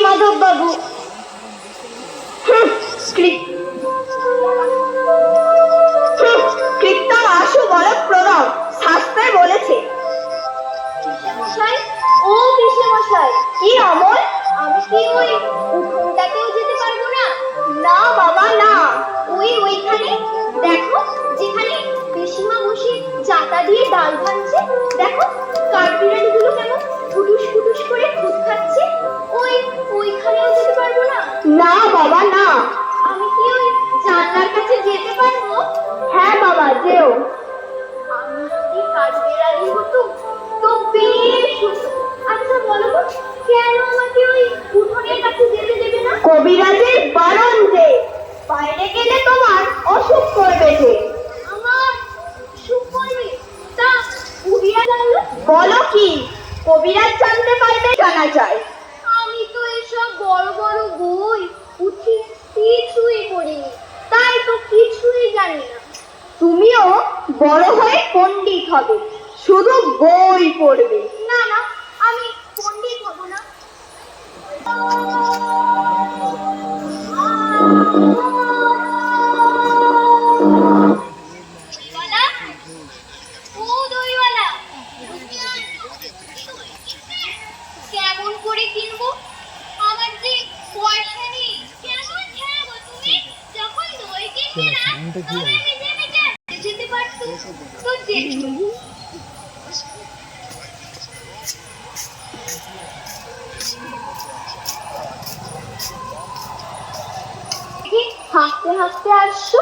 মাধব বাবু। কীর্তন আশু বলদ প্রণব শাস্ত্রে বলেছে। ও পিসেমশাই, কি অমল, আমি কি ওই উঠোনটাতেও যেতে পারবো না? না বাবা না, ওইখানে দেখো, যেখানে পিসিমা বসে চাটা দিয়ে ডাল ভাঙছে, দেখো কাঠবিড়ালিগুলো কেমন ফুটুস ফুটুস করে খুদ খাচ্ছে, ওইখানেও যেতে পারবো না? না বাবা না। আমি কি ওই জানলার কাছে যেতে পারবো? হ্যাঁ বাবা, যেও। আমি যদি কাঠবিড়ালি হতো তো বেশ হতো। আচ্ছা বলো তো, কেন আমাকে ওই উঠোনের কাছে যেতে দেবে না? কবিরাজের বারণ যে, বাইরে গেলে তোমার অসুখ করবে যে। আমার অসুখ করবে? তা কবিরাজ জানলো? বলো কি, কবিরাজ জানতে পারবে? জানা যায়। আমি তো এসব বড় বড় বই পুঁথি কিছুই পড়িনি, তাই তো কিছুই জানি না। তুমিও বড় হয়ে পণ্ডিত হবে, শুধু বই পড়বে। না না, আমি পণ্ডিত হব না। কেমন করে কিনবো? আমার যে পয়সা নেই। কেমন খাবো তুমি? যখন দই কিনবে না, তবে নিজে নিজে যেতে পারতো তো যেত। হাঁটতে হাঁটতে আসছো,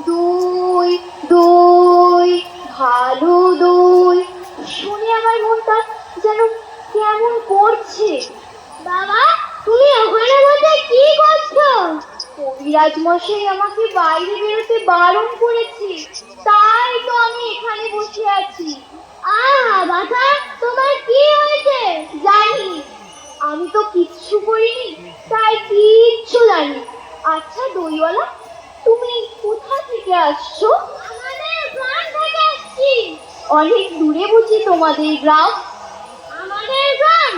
দই দই ভালো দই শুনে আমার মনটা যেন কেমন করছে। বাবা, তুমি ওখানে বসে কি করছো? কবিরাজ মশাই আমাকে বাইরে বেরোতে বারণ করেছে, তাই তো আমি এখানে বসে আছি। আহা বাবা, তোমার কি হয়েছে? জানি, আমি তো কিচ্ছু করিনি, তাই কিচ্ছু জানি। আচ্ছা দইওয়ালা, তুমি কোথা থেকে আসছো? আমাদের গ্রাম থেকে আসছি। অনেক দূরে বুঝি তোমাদের গ্রাম? আমাদের গ্রাম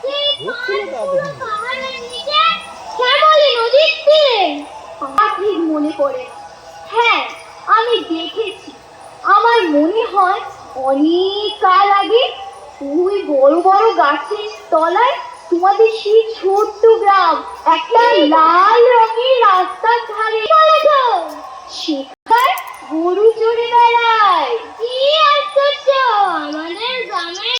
সেই পাহাড়ের নিচে শ্যামলী নদীর তীরে। ঠিক মনে পড়ে। হ্যাঁ, আমি দেখেছি। আমার মনে হয় অনেক কাল আগে ওই বড় বড় গাছের তলায় তোমাদের সেই ছোট্ট গ্রাম, একটা লাল রঙের রাস্তার ধারে। সেখানে গরু চড়ে বেড়ায়। কি আশ্চর্য, আমাদের গ্রামে